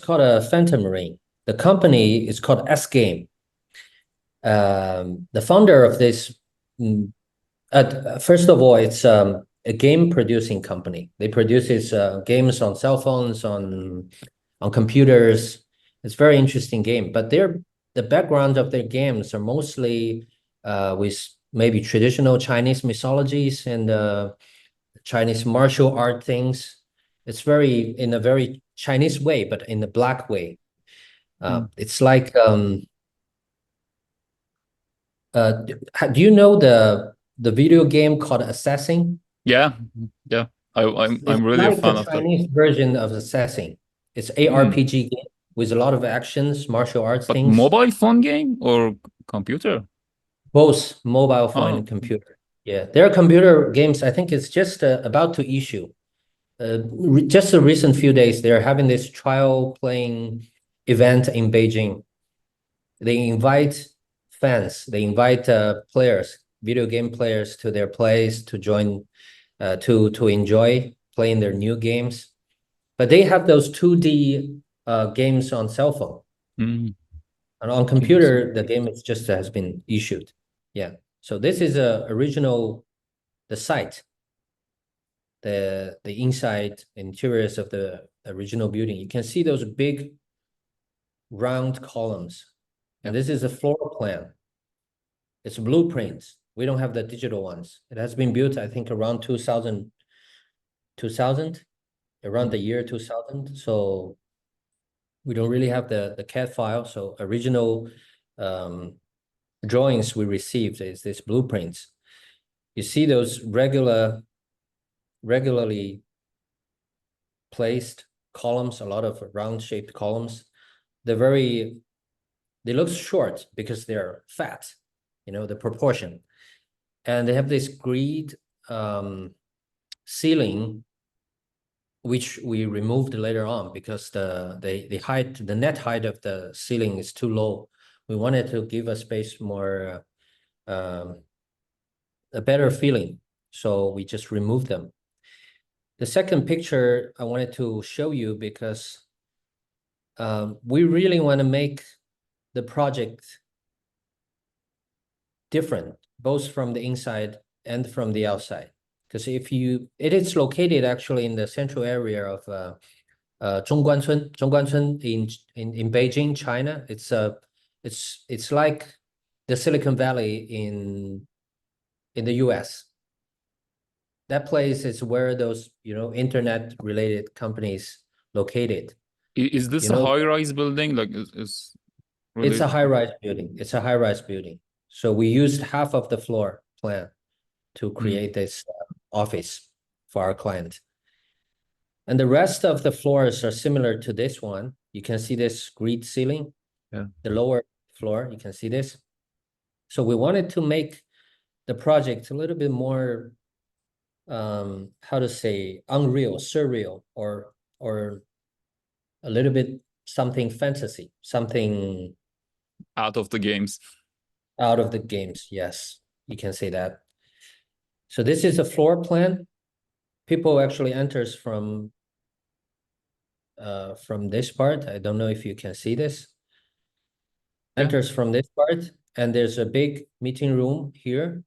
called a Phantom Ring. The company is called S-Game. The founder of this, first of all, it's a game producing company. They produces games on cell phones, on computers. It's a very interesting game, but the background of their games are mostly with maybe traditional Chinese mythologies and Chinese martial art things. It's in a very Chinese way, but in a black way. It's like do you know the video game called Assassin? Yeah, yeah. It's I'm really a like a fan of that. Chinese version of Assassin. It's ARPG game with a lot of actions, martial arts But things, mobile phone game or computer? both mobile phone Oh, and computer. Yeah, their computer games, I think it's just about to issue. Just the recent few days, they're having this trial playing event in Beijing. They invite fans, they invite players, video game players to their place to join, to enjoy playing their new games. But they have those 2D games on cell phone. And on computer, the game is just has been issued. Yeah. So this is the site, the inside interiors of the original building. You can see those big round columns. And this is a floor plan. It's blueprints. We don't have the digital ones. It has been built, I think, around 2000, around the year 2000. So we don't really have the CAD file. So original drawings we received is this blueprints. You see those regularly placed columns, a lot of round shaped columns. They look short because they're fat, the proportion. And they have this grid ceiling, which we removed later on because the net height of the ceiling is too low. We wanted to give a space more a better feeling, so we just removed them. The second picture I wanted to show you because we really want to make the project different, both from the inside and from the outside. Because it is located actually in the central area of Zhongguancun in Beijing, China. It's like the Silicon Valley in the US. That place is where those internet related companies located. Is this a high-rise building? Like is really... It's a high-rise building. It's a high-rise building. So we used half of the floor plan to create this office for our client. And the rest of the floors are similar to this one. You can see this grid ceiling. Yeah. The lower floor, you can see this. So we wanted to make the project a little bit more, how to say, unreal, surreal, or a little bit something fantasy, something out of the games. Out of the games, yes, you can say that. So this is a floor plan. People actually enters from this part. I don't know if you can see this. Enters from this part, and there's a big meeting room here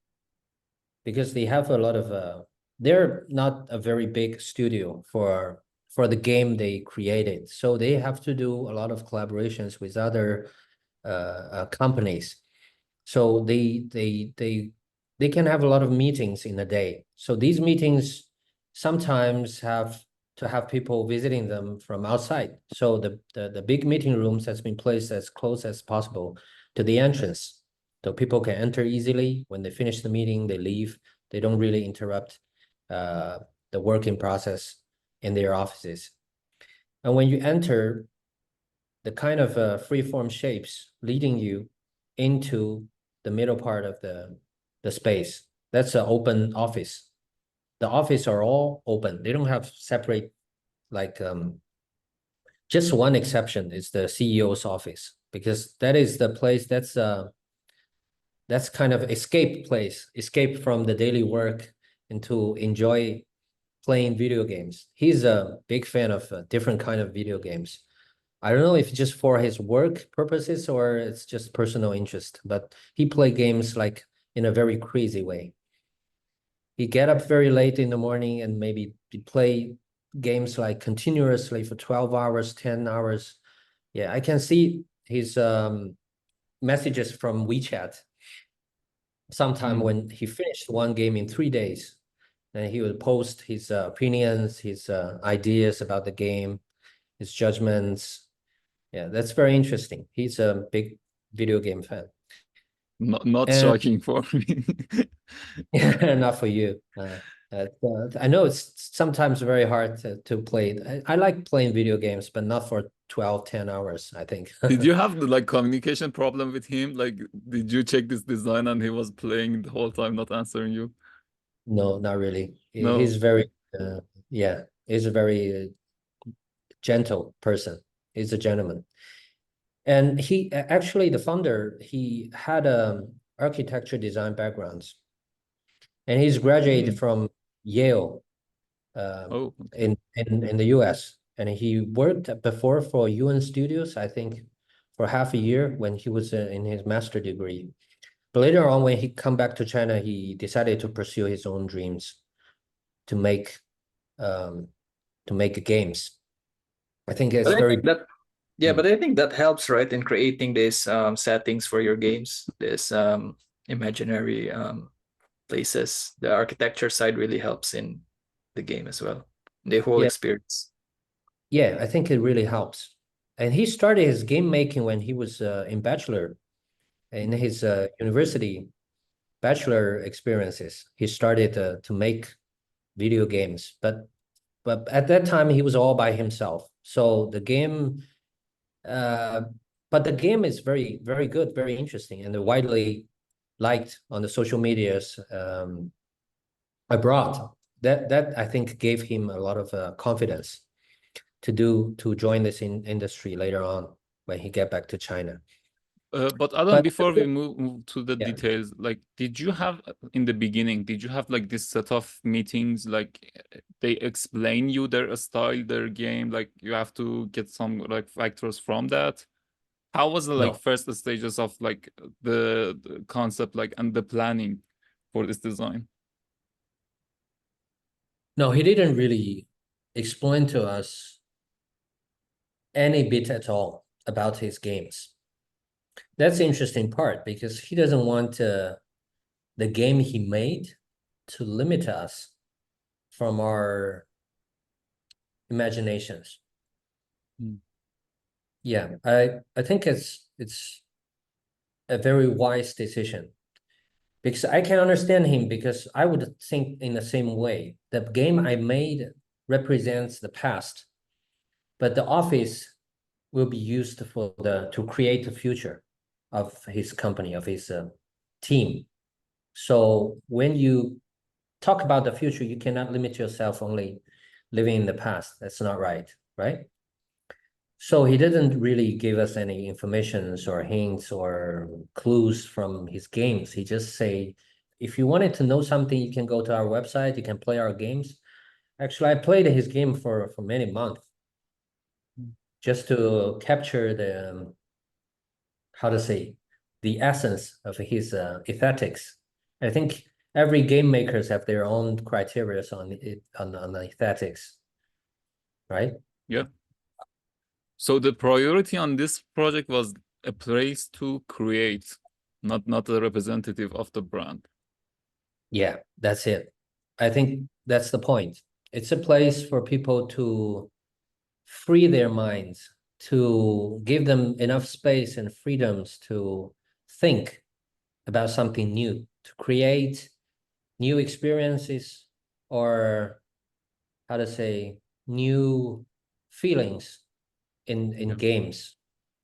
because they have a lot of they're not a very big studio for the game they created, so they have to do a lot of collaborations with other companies. So they can have a lot of meetings in a day. So these meetings sometimes have to have people visiting them from outside. So the big meeting rooms has been placed as close as possible to the entrance, so people can enter easily. When they finish the meeting, they leave. They don't really interrupt the working process in their offices. And when you enter, the kind of free-form shapes leading you into the middle part of the space, that's an open office. The office are all open. They don't have separate, like just one exception is the CEO's office, because that is the place that's kind of escape from the daily work and to enjoy playing video games. He's a big fan of different kind of video games. I don't know if just for his work purposes or it's just personal interest, but he play games like in a very crazy way. He get up very late in the morning and maybe play games like continuously for 12 hours, 10 hours. Yeah, I can see his messages from WeChat sometime when he finished one game in 3 days. And he would post his opinions, his ideas about the game, his judgments. Yeah, that's very interesting. He's a big video game fan. Not And shocking for me. not for you. I know it's sometimes very hard to play. I like playing video games, but not for 12, 10 hours, I think. Did you have the like communication problem with him? Like, did you check this design and he was playing the whole time, not answering you? No, not really. No. He's very, yeah, he's a very gentle person. He's a gentleman. And he actually, the founder, he had a architecture design backgrounds, and he's graduated from Yale Oh, okay. in the US. And he worked before for UN Studios, I think, for half a year when he was in his master degree. But later on, when he come back to China, he decided to pursue his own dreams to make um, games. I think it's But I very think that yeah, but I think that helps, right, in creating these settings for your games, this imaginary places. The architecture side really helps in the game as well, the whole yeah, experience. yeah, I think it really helps. And he started his game making when he was in bachelor in his university bachelor experiences. He started to make video games, but at that time he was all by himself. So the game, uh, but the game is very, very good, very interesting, and widely liked on the social medias abroad. That I think gave him a lot of confidence to join this industry later on when he get back to China. But Adam, But before we move to the yeah, details, like, did you have in the beginning, did you have like this set of meetings, like they explain you their style, their game, like you have to get some like factors from that? How was the like no, first stages of like the concept, like, and the planning for this design? no, he didn't really explain to us any bit at all about his games. That's the interesting part because he doesn't want the game he made to limit us from our imaginations. Yeah, I think it's a very wise decision because I can understand him because I would think in the same way. The game I made represents the past, but the office will be used for to create the future of his company, of his team. So when you talk about the future, you cannot limit yourself only living in the past. That's not right, right? So he didn't really give us any informations or hints or clues from his games. He just say, if you wanted to know something, you can go to our website, you can play our games. Actually, I played his game for many months just to capture the how to say the essence of his aesthetics. I think every game makers have their own criteria on it on the aesthetics, right? Yeah. So the priority on this project was a place to create, not a representative of the brand. Yeah, that's it. I think that's the point. It's a place for people to free their minds, to give them enough space and freedoms to think about something new, to create new experiences or how to say new feelings in Yeah, games.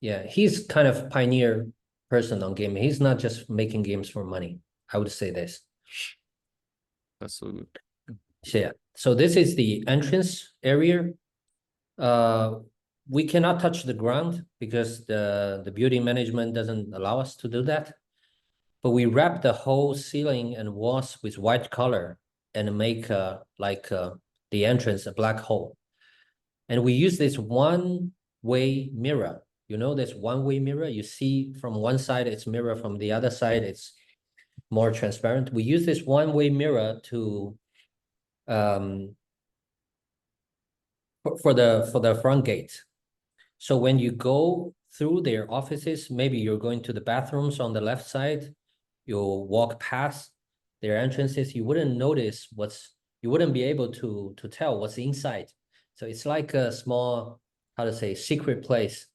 Yeah, he's kind of pioneer person on game. He's not just making games for money. I would say this. that's so good. So yeah. So this is the entrance area. Uh, we cannot touch the ground because the building management doesn't allow us to do that. But we wrap the whole ceiling and walls with white color and make like the entrance a black hole. And we use this one one-way mirror. You know, this one-way mirror, you see from one side, it's mirror, from the other side, it's more transparent. We use this one-way mirror to for the front gate. So when you go through their offices, maybe you're going to the bathrooms on the left side, you'll walk past their entrances, you wouldn't notice you wouldn't be able to tell what's inside. So it's like a small, how to say, secret place.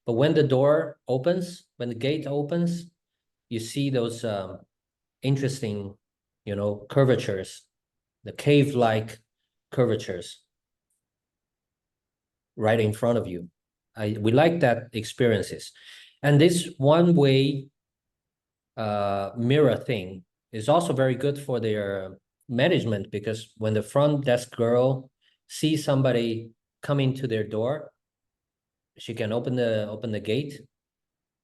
But when the door opens, when the gate opens, you see those interesting, curvatures, the cave-like curvatures right in front of you. We like that experiences. And this one-way mirror thing is also very good for their management, because when the front desk girl sees somebody coming to their door, she can open the gate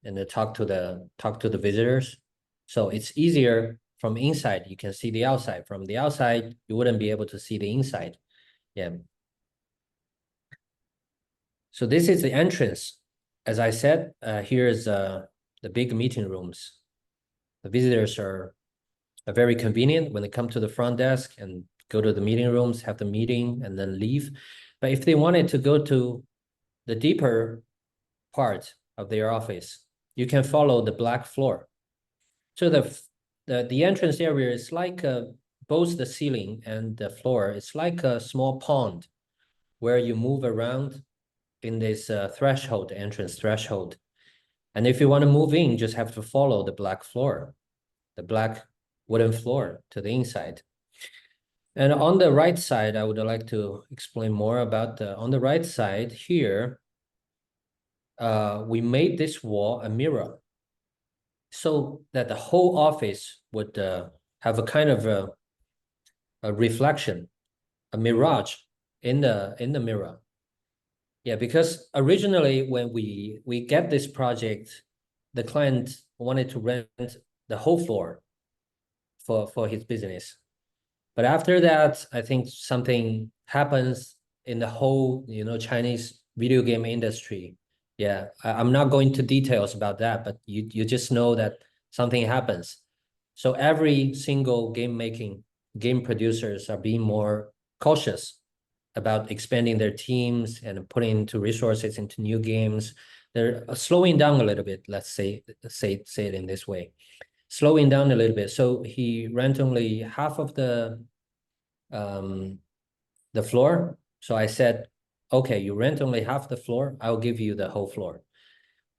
and then talk to the visitors. So it's easier from inside. You can see the outside. From the outside, you wouldn't be able to see the inside. Yeah. So this is the entrance. As I said, here's the big meeting rooms. The visitors are very convenient when they come to the front desk and go to the meeting rooms, have the meeting, and then leave. But if they wanted to go to the deeper part of their office, you can follow the black floor. So the entrance area is like both the ceiling and the floor. It's like a small pond where you move around in this entrance threshold. And if you want to move in, you just have to follow the black floor, the black wooden floor to the inside. And on the right side, I would like to explain more about on the right side here, we made this wall a mirror so that the whole office would have a kind of a reflection, a mirage in the mirror. Yeah, because originally when we get this project, the client wanted to rent the whole floor for his business. But after that, I think something happens in the whole, Chinese video game industry. Yeah, I'm not going to details about that, but you just know that something happens. So every single game producers are being more cautious about expanding their teams and putting into resources into new games. They're slowing down a little bit, let's say it in this way. Slowing down a little bit. So he rent only half of the floor. So I said, okay, you rent only half the floor, I'll give you the whole floor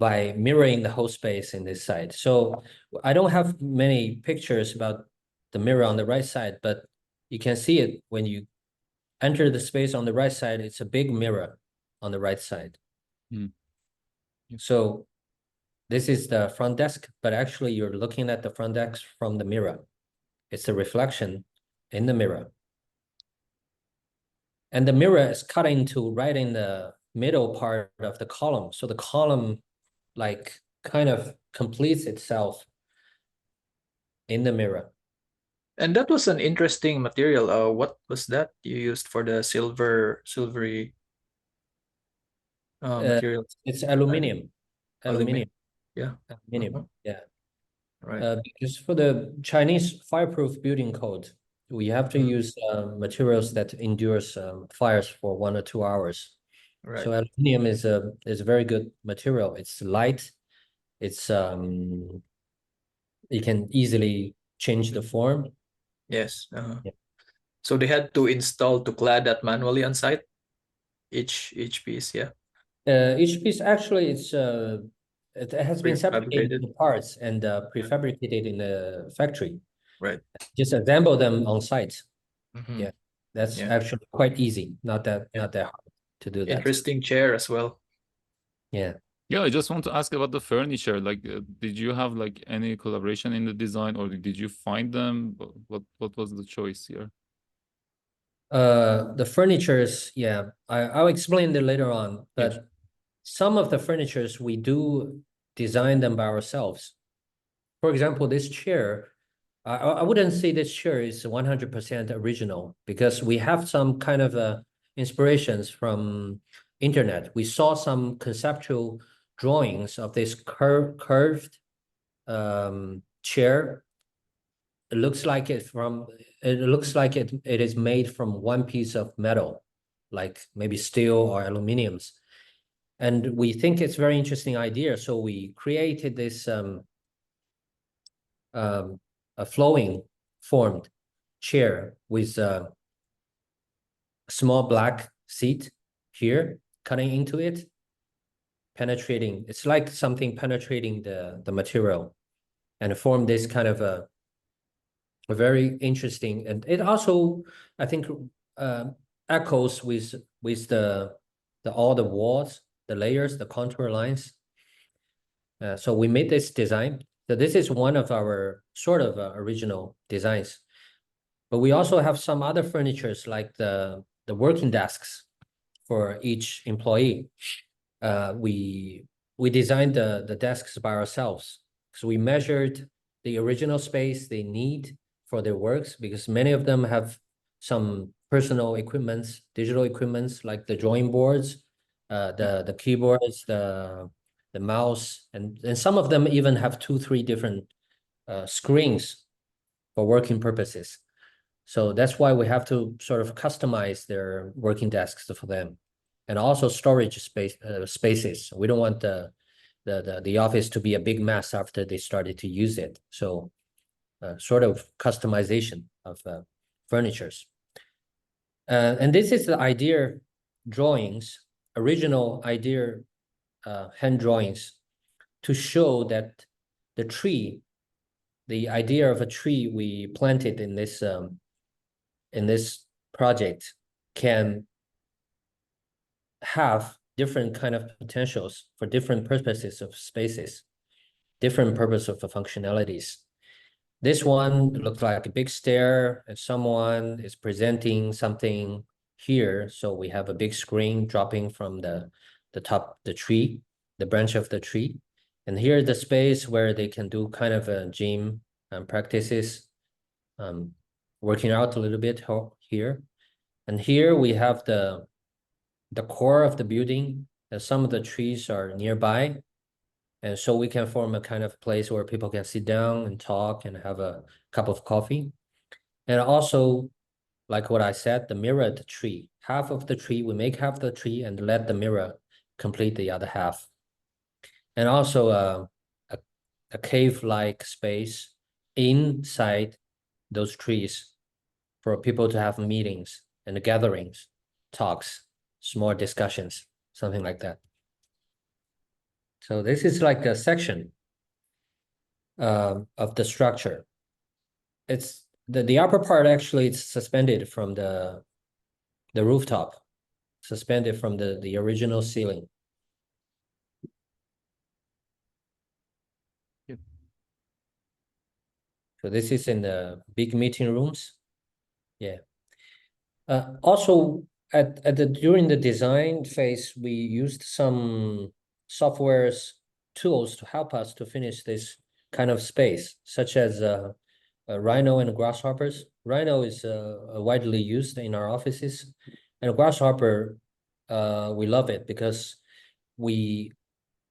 by mirroring the whole space in this side. So I don't have many pictures about the mirror on the right side, but you can see it when you enter the space on the right side. It's a big mirror on the right side. So this is the front desk, but actually you're looking at the front desk from the mirror. It's a reflection in the mirror. And the mirror is cut into right in the middle part of the column. So the column like kind of completes itself in the mirror. And that was an interesting material. What was that you used for the silvery material? It's aluminum. Aluminum. Yeah. Aluminum. Yeah. Right. Because for the Chinese fireproof building code, we have to use materials that endures fires for 1 or 2 hours. Right. So aluminum is a very good material. It's light. It's you can easily change the form. Yes. Yeah. So they had to clad that manually on site. Each piece, yeah. Each piece actually it has been separated into parts and prefabricated in the factory. Right. Just assemble them on site. Mm-hmm. Yeah, that's actually quite easy. Not that hard to do that. Interesting chair as well. Yeah. Yeah, I just want to ask about the furniture. Like, did you have like any collaboration in the design, or did you find them? What was the choice here? The furnitures, yeah, I'll explain that later on. But Yes. some of the furnitures we do design them by ourselves. For example, this chair, I wouldn't say this chair is 100% original, because we have some kind of inspirations from internet, we saw some conceptual drawings of this curved chair. It looks like it is made from one piece of metal, like maybe steel or aluminiums. And we think it's very interesting idea. So we created this a flowing formed chair with a small black seat here cutting into it, penetrating. It's like something penetrating the material, and form this kind of a very interesting. And it also, I think, echoes with the all the walls, the layers, the contour lines. So we made this design. So this is one of our sort of original designs. But we also have some other furnitures like the working desks for each employee. We designed the desks by ourselves. So we measured the original space they need for their works, because many of them have some personal equipments, digital equipments like the drawing boards, the keyboards, the mouse, and some of them even have 2-3 different screens for working purposes. So that's why we have to sort of customize their working desks for them, and also storage spaces. We don't want the office to be a big mess after they started to use it. So sort of customization of furnitures. And this is the idea drawings, original idea hand drawings, to show that the tree, the idea of a tree we planted in this project, can have different kind of potentials for different purposes of spaces, different purpose of functionalities. This one looks like a big stair, and someone is presenting something here. So we have a big screen dropping from the top, the tree, the branch of the tree. And here the space where they can do kind of a gym practices, working out a little bit here. And here we have the core of the building, and some of the trees are nearby. And so we can form a kind of place where people can sit down and talk and have a cup of coffee. And also, like what I said, the mirrored tree, half of the tree, we make half the tree and let the mirror complete the other half. And also a cave-like space inside those trees for people to have meetings and gatherings, talks, small discussions, something like that. So this is like a section of the structure. It's the upper part, actually, it's suspended from the rooftop, suspended from the original ceiling. Yep. So this is in the big meeting rooms. Yeah. Also, during the design phase, we used some softwares tools to help us to finish this kind of space, such as Rhino and Grasshoppers. Rhino is widely used in our offices, and Grasshopper, we love it because we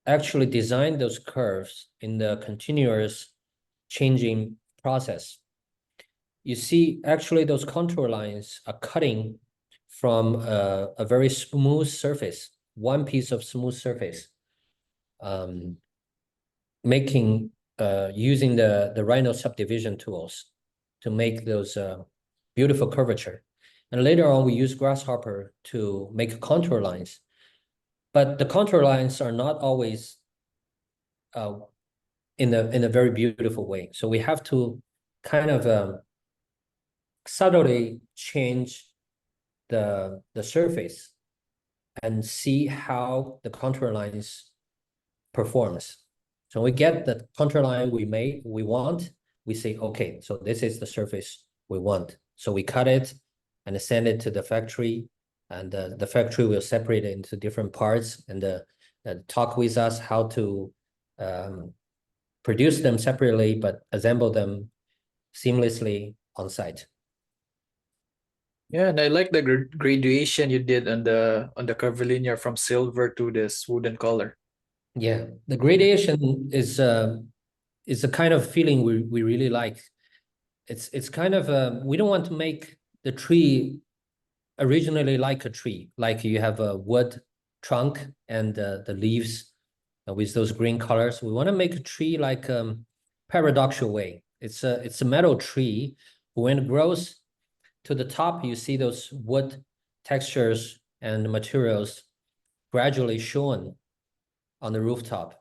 actually designed those curves in the continuous changing process. You see, actually, those contour lines are cutting from a very smooth surface, one piece of smooth surface, making using the Rhino subdivision tools to make those beautiful curvature. And later on, we use Grasshopper to make contour lines. But the contour lines are not always in a very beautiful way. So we have to kind of subtly change the surface and see how the contour lines performs. So we get the contour line we want, we say, okay, so this is the surface we want. So we cut it and send it to the factory, and the factory will separate it into different parts and talk with us how to produce them separately, but assemble them seamlessly on site. Yeah, and I like the graduation you did on the curvilinear from silver to this wooden color. Yeah, the gradation is a kind of feeling we really like. It's kind of we don't want to make the tree originally like a tree, like you have a wood trunk and the leaves with those green colors. We want to make a tree like paradoxical way. It's a metal tree. When it grows to the top, you see those wood textures and materials gradually shown on the rooftop.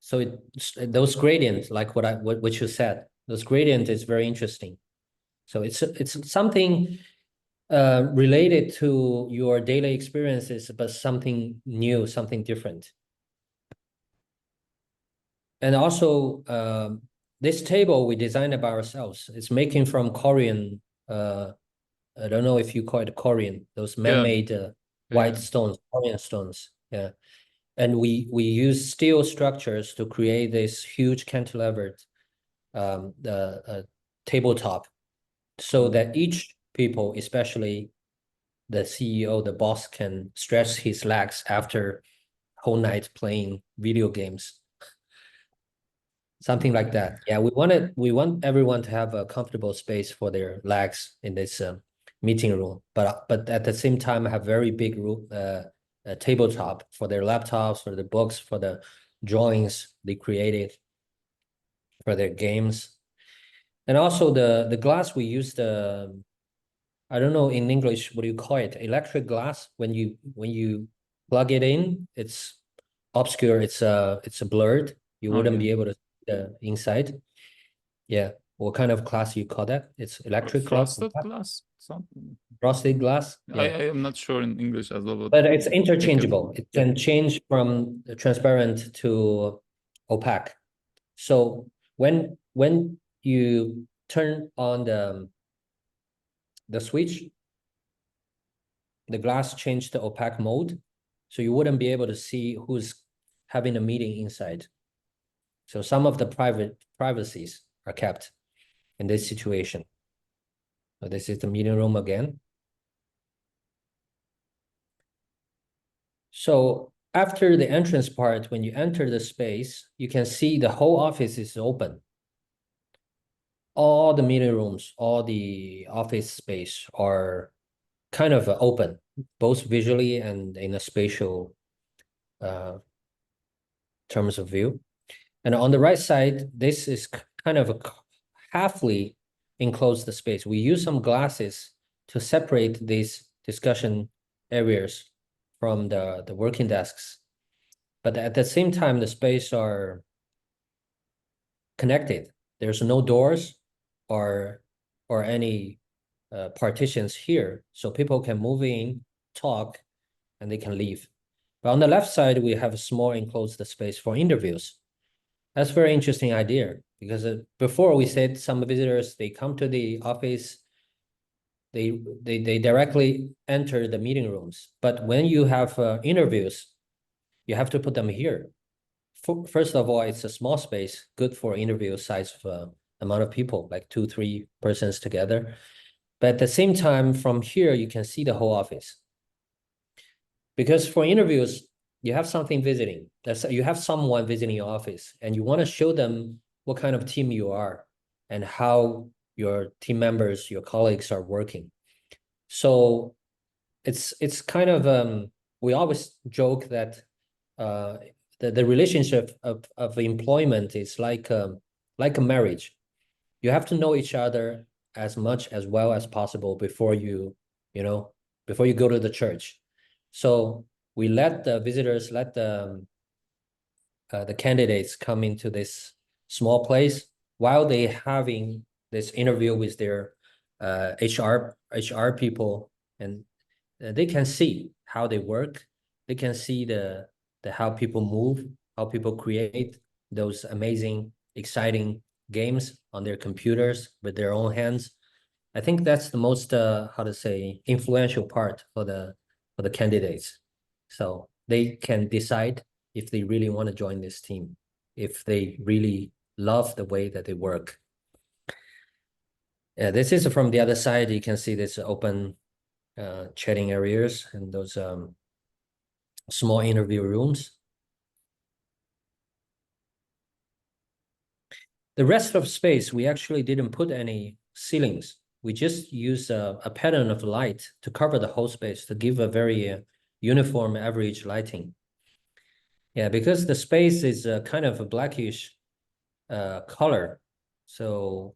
So those gradients, like what you said, those gradient is very interesting. So it's something related to your daily experiences, but something new, something different. And also, this table we designed it by ourselves. It's making from Korean. I don't know if you call it Korean. Those man-made white stones, Korean stones. Yeah, and we use steel structures to create this huge cantilevered tabletop, so that each people, especially the CEO, the boss, can stretch his legs after whole night playing video games. Something like that. Yeah, we want everyone to have a comfortable space for their legs in this meeting room, but at the same time have very big room tabletop for their laptops, for the books, for the drawings they created, for their games. And also the glass we used I don't know in English what do you call it? Electric glass. When you plug it in, it's obscure. It's a blurred. You wouldn't be able to see the inside. Yeah. What kind of glass you call that? It's electric glass. Frosted glass, something. Frosted glass. I Yeah. am not sure in English as well, But it's take it. interchangeable. It can change from transparent to opaque. So when you turn on the switch, the glass changed to opaque mode, so you wouldn't be able to see who's having a meeting inside. So some of the privacies are kept in this situation. So this is the meeting room again. So after the entrance part, when you enter the space, you can see the whole office is open. All the meeting rooms, all the office space are kind of open, both visually and in a spatial terms of view. And on the right side, this is kind of a halfly enclosed space. We use some glasses to separate these discussion areas from the working desks. But at the same time, the space are connected. There's no doors or any partitions here. So people can move in, talk, and they can leave. But on the left side, we have a small enclosed space for interviews. That's a very interesting idea, because before we said some visitors, they come to the office, they directly enter the meeting rooms. But when you have interviews, you have to put them here. First of all, it's a small space, good for interview size of amount of people, like 2-3 persons together. But at the same time, from here, you can see the whole office. Because for interviews, you have something visiting. You have someone visiting your office, and you want to show them what kind of team you are and how your team members, your colleagues are working. So it's kind of we always joke that the relationship of employment is like a marriage. You have to know each other as much as well as possible before you go to the church. So we let the visitors, let the candidates come into this small place while they having this interview with their HR people, and they can see how they work. They can see the how people move, how people create those amazing, exciting games on their computers with their own hands. I think that's the most how to say influential part for the candidates. So they can decide if they really want to join this team, if they really love the way that they work. Yeah, this is from the other side. You can see this open chatting areas and those small interview rooms. The rest of space, we actually didn't put any ceilings. We just use a pattern of light to cover the whole space to give a very uniform average lighting. Yeah, because the space is kind of a blackish color. So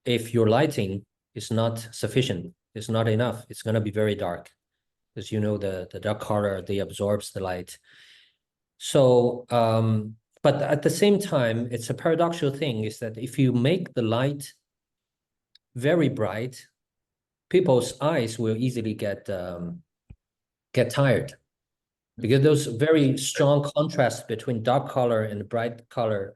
if your lighting is not sufficient, it's not enough, it's going to be very dark. Because you know the dark color, they absorbs the light. So but at the same time, it's a paradoxical thing is that if you make the light very bright, people's eyes will easily get tired, because those very strong contrasts between dark color and bright color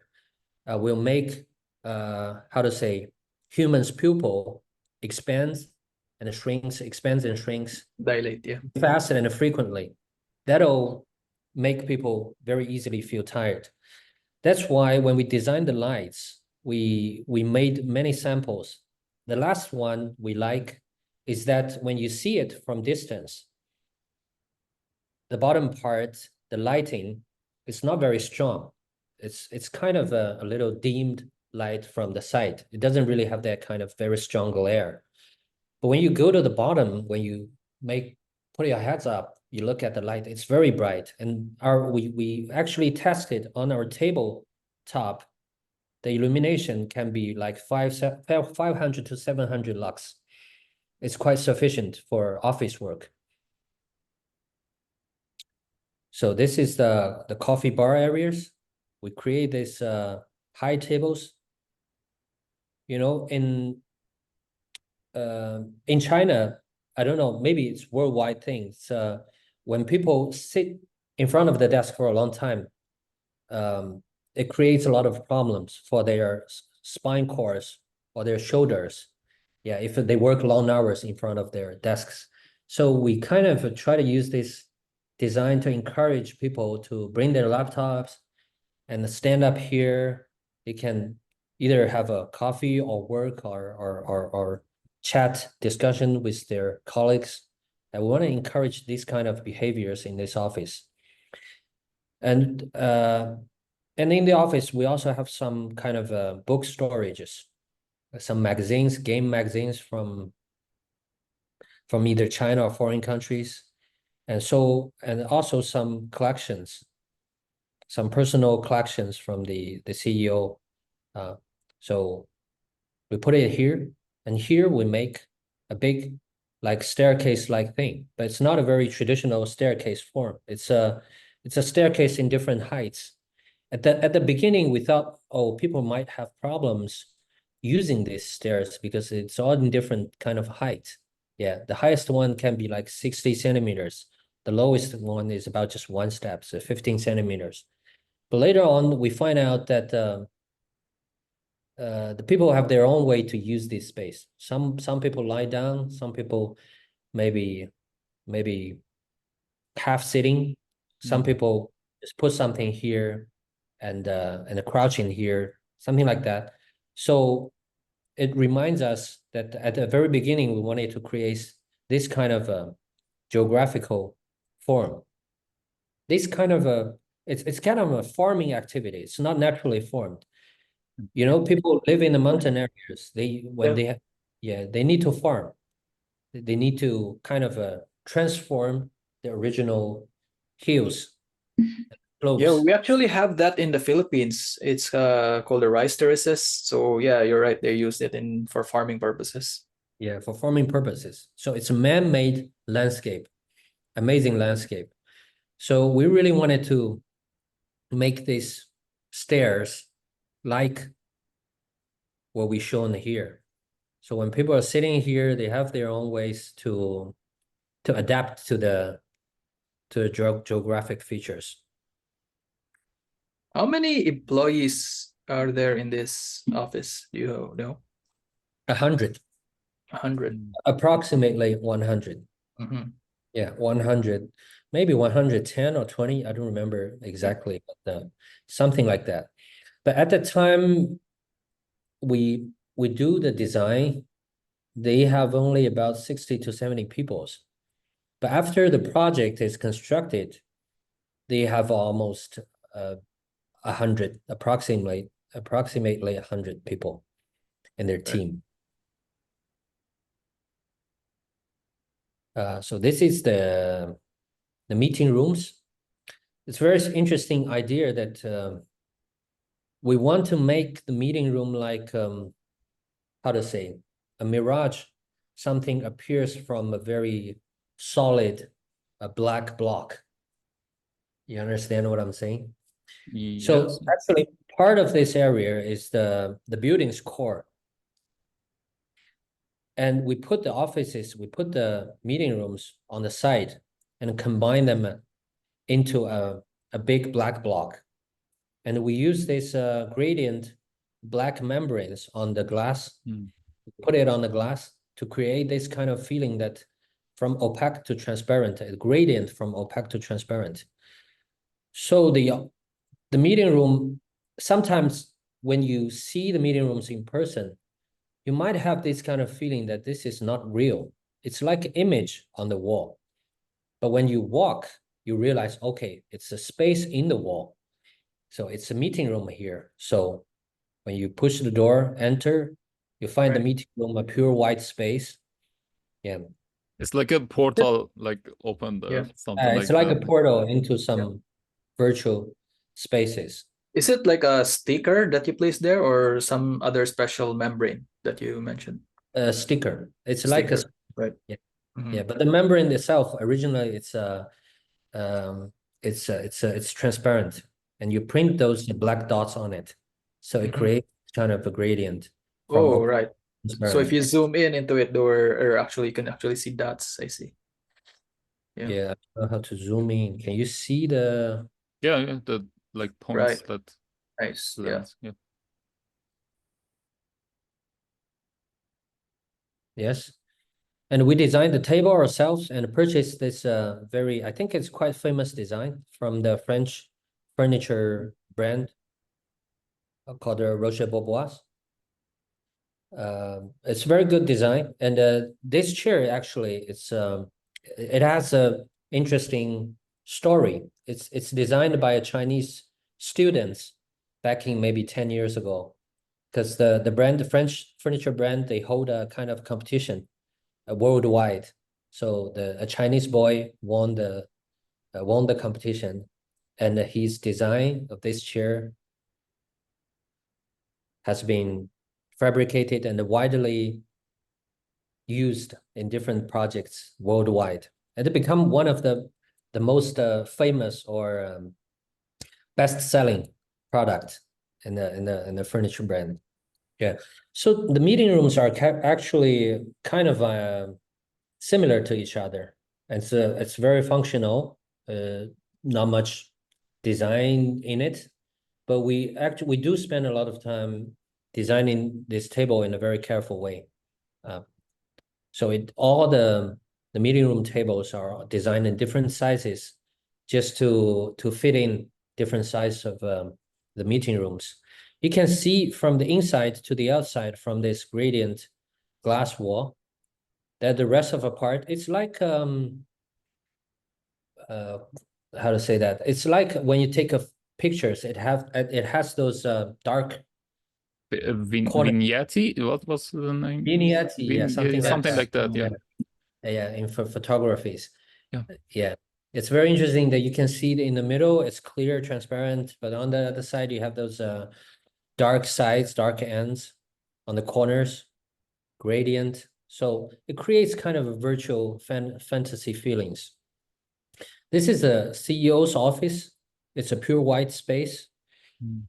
will make how to say, humans' pupil expands and shrinks, expands and shrinks, Dilate, yeah. fast and frequently. That'll make people very easily feel tired. That's why when we designed the lights, we made many samples. The last one we like is that when you see it from distance, the bottom part, the lighting, is not very strong. It's kind of a little dimmed light from the side. It doesn't really have that kind of very strong glare. But when you go to the bottom, when you put your heads up, you look at the light, it's very bright. And we actually tested on our table top, the illumination can be like 500 to 700 lux. It's quite sufficient for office work. So this is the coffee bar areas. We create these high tables. You know, in China, I don't know, maybe it's worldwide thing. It's, when people sit in front of the desk for a long time, it creates a lot of problems for their spine cores or their shoulders. Yeah, if they work long hours in front of their desks. So we kind of try to use this design to encourage people to bring their laptops and stand up here. They can either have a coffee or work or chat discussion with their colleagues. And we want to encourage these kind of behaviors in this office. And in the office, we also have some kind of book storages, some magazines, game magazines from either China or foreign countries. And so, and also some collections, some personal collections from the CEO. So we put it here, and here we make a big like staircase-like thing, but it's not a very traditional staircase form. It's a staircase in different heights. At the beginning, we thought, oh, people might have problems using these stairs because it's all in different kind of height. Yeah, the highest one can be like 60 centimeters. The lowest one is about just one step, so 15 centimeters. But later on, we find out that the people have their own way to use this space. Some people lie down, some people maybe half sitting. Some people just put something here and crouching here, something like that. So it reminds us that at the very beginning, we wanted to create this kind of a geographical form. This kind of it's kind of a farming activity. It's not naturally formed. You know, people live in the mountain areas. They need to farm. They need to kind of transform the original hills. Yeah, we actually have that in the Philippines. It's called the rice terraces. So yeah, you're right. They use it for farming purposes. Yeah, for farming purposes. So it's a man-made landscape, amazing landscape. So we really wanted to make these stairs like what we shown here. So when people are sitting here, they have their own ways to adapt to the geographic features. How many employees are there in this office? Do you know? 100. 100. Approximately 100. Yeah, 100, maybe 110 or 20. I don't remember exactly, but something like that. But at the time we do the design, they have only about 60 to 70 people. But after the project is constructed, they have almost 100, approximately 100 people in their team. So this is the meeting rooms. It's a very interesting idea that we want to make the meeting room like how to say, a mirage. Something appears from a very solid black block. You understand what I'm saying? So Yes. actually part of this area is the building's core. And we put the offices, we put the meeting rooms on the side and combine them into a big black block. And we use this gradient black membranes on the glass, put it on the glass to create this kind of feeling that from opaque to transparent, a gradient from opaque to transparent. So the meeting room, sometimes when you see the meeting rooms in person, you might have this kind of feeling that this is not real. It's like an image on the wall. But when you walk, you realize, okay, it's a space in the wall. So it's a meeting room here. So when you push the door, enter, you find the meeting room, a pure white space. Yeah. It's like a portal, like opened something It's like like that. a portal into some virtual spaces. Is it like a sticker that you place there or some other special membrane that you mentioned? A sticker. It's like a Sticker, right? Yeah. Mhm. Yeah, but the membrane itself originally it's transparent, and you print those black dots on it, so it Mhm. creates kind of a gradient from Oh, open right. to So if transparent. you zoom in into it, or actually you can actually see dots. I see. Yeah. Yeah, I don't know how to zoom in. Can you see the? Yeah, the like points Right. that Nice. Yeah. blend. Yeah. Yes. And we designed the table ourselves and purchased this very, I think it's quite famous design from the French furniture brand called Rocher Bobois. It's very good design, and this chair actually it has a interesting story. It's designed by a Chinese students back in maybe 10 years ago, because the brand, the French furniture brand, they hold a kind of competition worldwide. So a Chinese boy won the competition, and his design of this chair has been fabricated and widely used in different projects worldwide, and it become one of the most famous or best-selling product in the furniture brand. Yeah, so the meeting rooms are actually kind of similar to each other, and so it's very functional. Not much design in it, but we do spend a lot of time designing this table in a very careful way. So all the meeting room tables are designed in different sizes, just to fit in different sizes of the meeting rooms. You can see from the inside to the outside from this gradient glass wall that the rest of a part, it's like how to say that? It's like when you take a pictures, it has those dark corner Vignette. What was the name? vignette, yeah, something like Something that. like that. Yeah. Yeah, in photographies. Yeah. Yeah, it's very interesting that you can see it in the middle, it's clear, transparent, but on the other side, you have those dark sides, dark ends on the corners, gradient. So it creates kind of a virtual fantasy feelings. This is a CEO's office. It's a pure white space.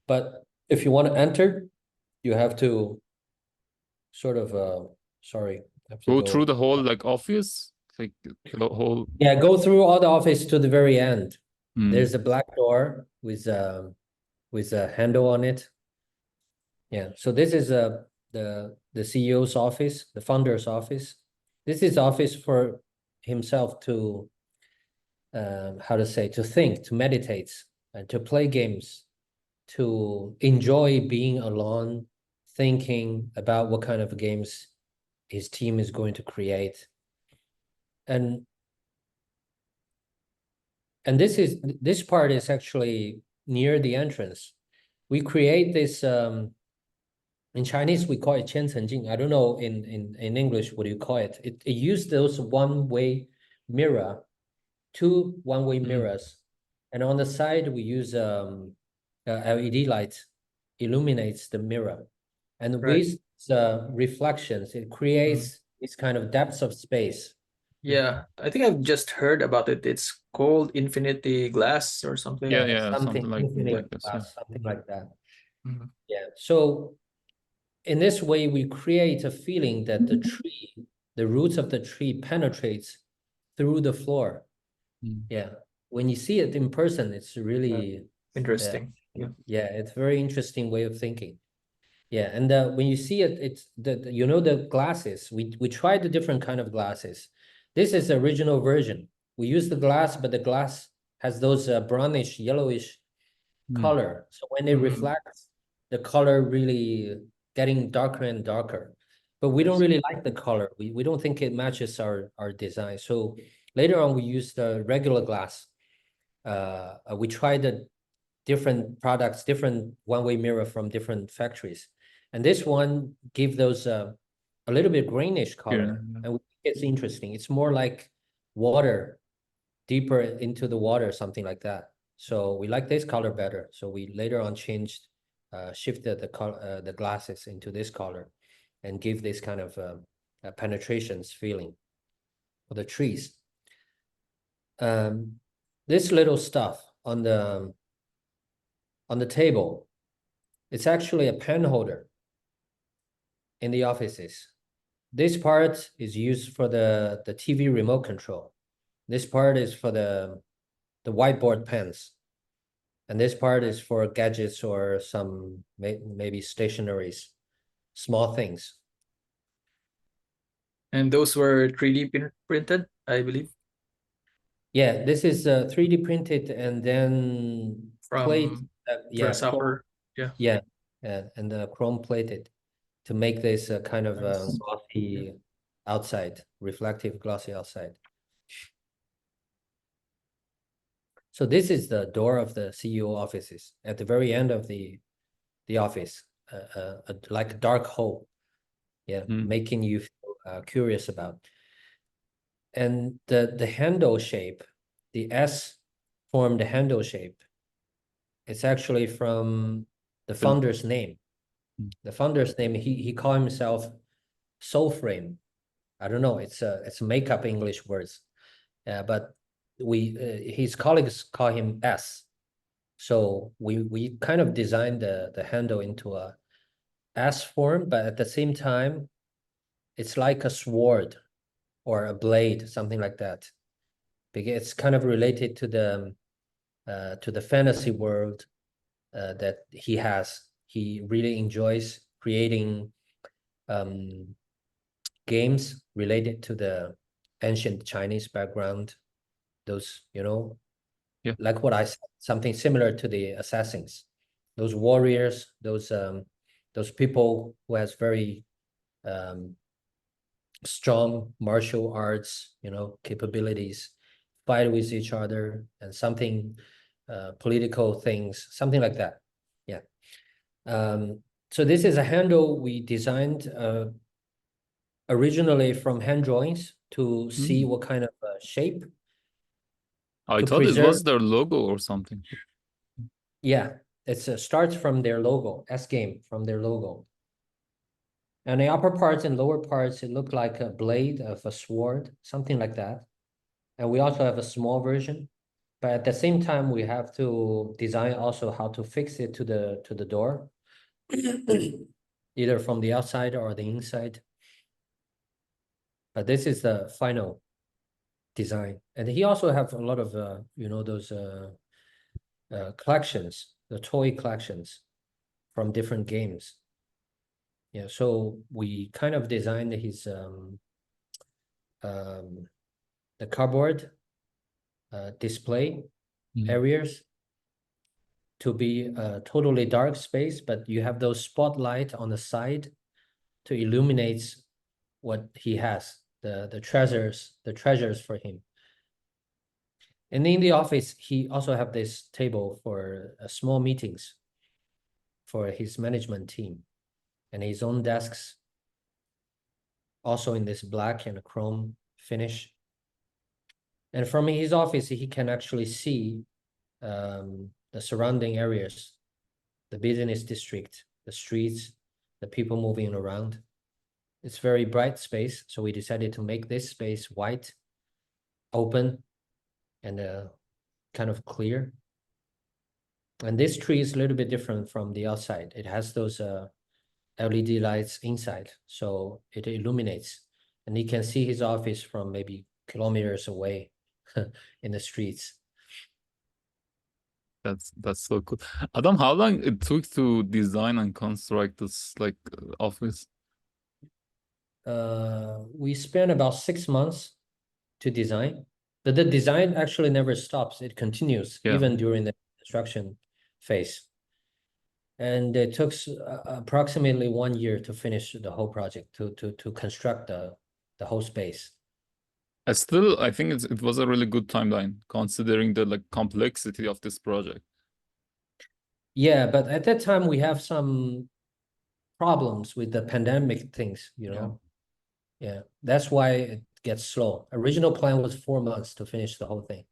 But if you want to enter, you have to sort of sorry, I have to Go through the whole like office, like the whole. Yeah, go through all the office to the very end. Mm. There's a black door with a handle on it. Yeah, so this is the CEO's office, the founder's office. This is office for himself to how to say, to think, to meditate, and to play games, to enjoy being alone, thinking about what kind of games his team is going to create. And And this part is actually near the entrance. We create this in Chinese we call it 千层镜. I don't know in English what do you call it. It used those one-way mirror, two one-way mirrors, and on the side we use LED light illuminates the mirror, and with the reflections it creates this kind of depths of space. Yeah, I think I've just heard about it. It's called Infinity Glass or something. Yeah, something like infinite this. glass, something like that. Mhm. Yeah. So in this way, we create a feeling that the tree, the roots of the tree penetrates through the floor. Yeah. When you see it in person, it's really Interesting. yeah, it's a very interesting way of thinking. Yeah, and when you see it, it's you know the glasses. We tried the different kind of glasses. This is the original version. We use the glass, but the glass has those brownish, yellowish color. So when it reflects, the color really getting darker and darker. But we don't really like the color. We don't think it matches our design. So later on, we used the regular glass. We tried the different products, different one-way mirror from different factories. And this one give those a little bit greenish color. And it's interesting. It's more like water, deeper into the water, something like that. So we like this color better. So we later on changed, shifted the glasses into this color and give this kind of penetrations feeling for the trees. This little stuff on the table, it's actually a pen holder in the offices. This part is used for the TV remote control. This part is for the whiteboard pens. And this part is for gadgets or some maybe stationaries, small things. And those were 3D printed, I believe. Yeah, this is 3D printed and then From plate. Yeah, first upper. Yeah, and chrome plated to make this kind of Nice. glossy outside, reflective glossy outside. So this is the door of the CEO offices at the very end of the office, like a dark hole. Yeah, making you feel curious about. And the handle shape, the S formed handle shape, it's actually from the founder's name. The founder's name, he called himself Soul Frame. I don't know, it's a makeup English words. But his colleagues call him S. So we kind of designed the handle into a S form, but at the same time, it's like a sword or a blade, something like that. Because it's kind of related to the fantasy world that he has. He really enjoys creating games related to the ancient Chinese background. Those, like what I said, something similar to the assassins, those warriors, those people who has very strong martial arts, capabilities, fight with each other, and something political things, something like that. Yeah. So this is a handle we designed originally from hand drawings to see what kind of shape. I thought it was their logo or something. Yeah, it starts from their logo, S-Game, from their logo. And the upper parts and lower parts, it looked like a blade of a sword, something like that. And we also have a small version. But at the same time, we have to design also how to fix it to the door, either from the outside or the inside. But this is the final design. And he also have a lot of, those collections, the toy collections from different games. Yeah, so we kind of designed his the cardboard display areas to be a totally dark space, but you have those spotlight on the side to illuminate what he has, the treasures for him. And in the office, he also have this table for small meetings for his management team, and his own desks also in this black and chrome finish. And from his office, he can actually see the surrounding areas, the business district, the streets, the people moving around. It's very bright space, so we decided to make this space white, open, and kind of clear. And this tree is a little bit different from the outside. It has those LED lights inside, so it illuminates. And you can see his office from maybe kilometers away in the streets. That's so cool. Adam, how long it took to design and construct this like office? We spent about 6 months to design. But the design actually never stops. It continues even during the construction phase. And it took approximately 1 year to finish the whole project, to construct the whole space. I think it was a really good timeline considering the like complexity of this project. Yeah, but at that time we have some problems with the pandemic things, you know. Yeah, that's why it gets slow. Original plan was 4 months to finish the whole thing.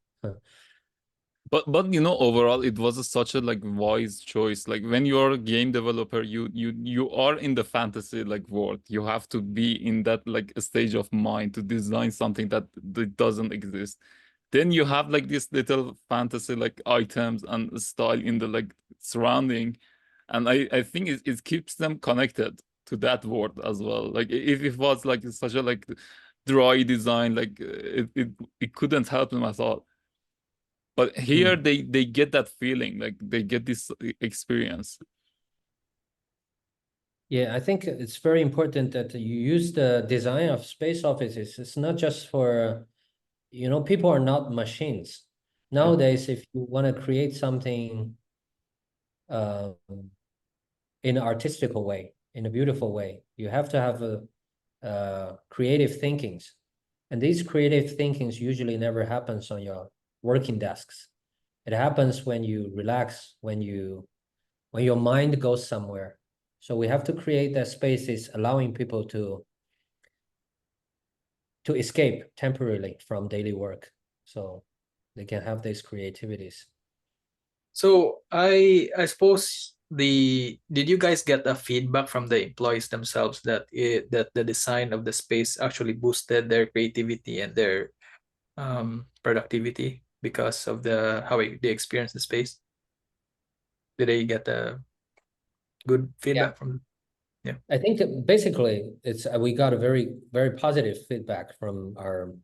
But you know, overall it was such a like wise choice. Like when you're a game developer, you are in the fantasy like world. You have to be in that like stage of mind to design something that doesn't exist. Then you have like this little fantasy like items and style in the like surrounding, and I think it keeps them connected to that world as well. Like if it was like such a like dry design, like it couldn't help them at all. But here they get that feeling, like they get this experience. Yeah, I think it's very important that you use the design of space offices. It's not just for, you know, people are not machines. Nowadays, if you want to create something in an artistical way, in a beautiful way, you have to have a creative thinkings. And these creative thinkings usually never happens on your working desks. It happens when you relax, when your mind goes somewhere. So we have to create that spaces allowing people to escape temporarily from daily work, so they can have these creativities. So I suppose did you guys get a feedback from the employees themselves that that the design of the space actually boosted their creativity and their productivity because of how they experience the space? Did they get a good feedback from? Yeah, I think that basically it's we got a very, very positive feedback from our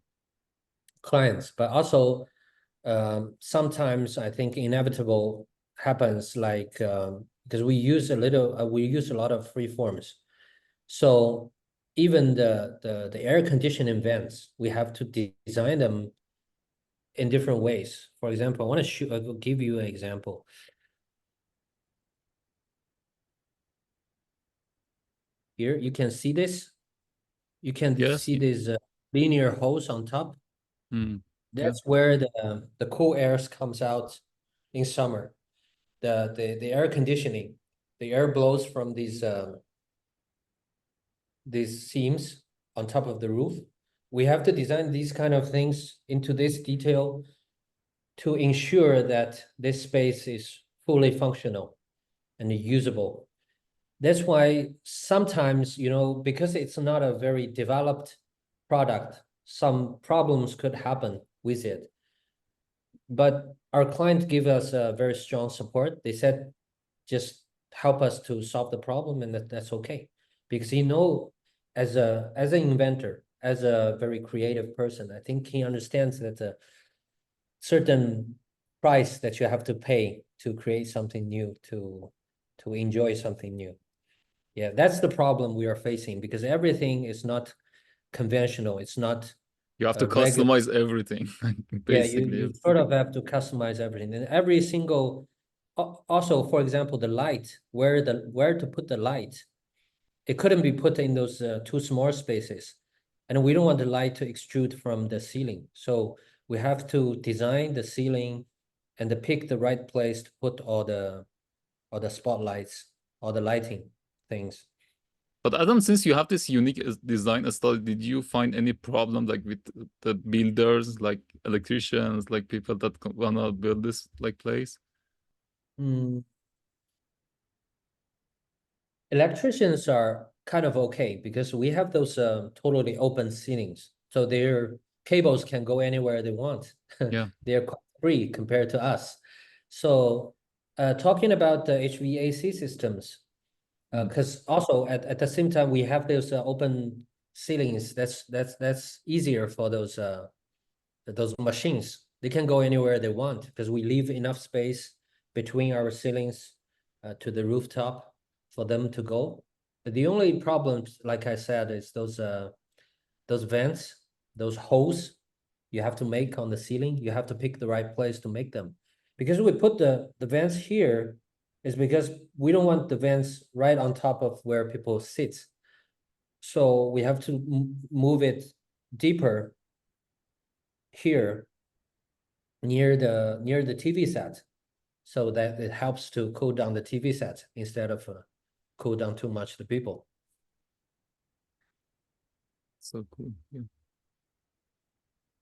clients, but also sometimes I think inevitable happens, like because we use a lot of free forms, so even the air conditioning vents, we have to design them in different ways. For example, I want to give you an example. Here you can see this. You can see this linear hose on top. That's where the cool air comes out in summer. The air conditioning, the air blows from these seams on top of the roof. We have to design these kind of things into this detail to ensure that this space is fully functional and usable. That's why sometimes, you know, because it's not a very developed product, some problems could happen with it. But our client give us a very strong support. They said, just help us to solve the problem, and that's okay. Because as an inventor, as a very creative person, I think he understands that a certain price that you have to pay to create something new, to enjoy something new. Yeah, that's the problem we are facing, because everything is not conventional. It's not You have to customize everything. Basically. Yeah, you sort of have to customize everything. And every single, also, for example, the light, where to put the light, it couldn't be put in those too small spaces. And we don't want the light to extrude from the ceiling. So we have to design the ceiling and to pick the right place to put all the spotlights, all the lighting things. But Adam, since you have this unique design style, did you find any problem like with the builders, like electricians, like people that wanna build this like place? Electricians are kind of okay because we have those totally open ceilings, so their cables can go anywhere they want. Yeah. They're quite free compared to us. So talking about the HVAC systems, because also at the same time we have those open ceilings. That's easier for those machines. They can go anywhere they want because we leave enough space between our ceilings to the rooftop for them to go. But the only problems, like I said, is those vents, those holes you have to make on the ceiling. You have to pick the right place to make them. Because we put the vents here is because we don't want the vents right on top of where people sit. So we have to move it deeper here near the TV set, so that it helps to cool down the TV set instead of cool down too much the people. So cool. Yeah.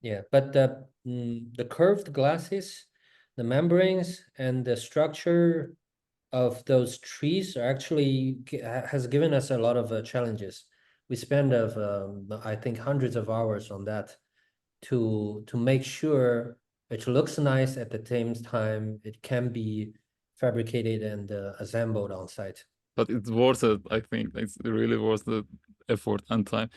Yeah, but the curved glasses, the membranes, and the structure of those trees are actually has given us a lot of challenges. We spend I think hundreds of hours on that to make sure it looks nice at the same time it can be fabricated and assembled on site. But it's worth it, I think. It's really worth the effort and time.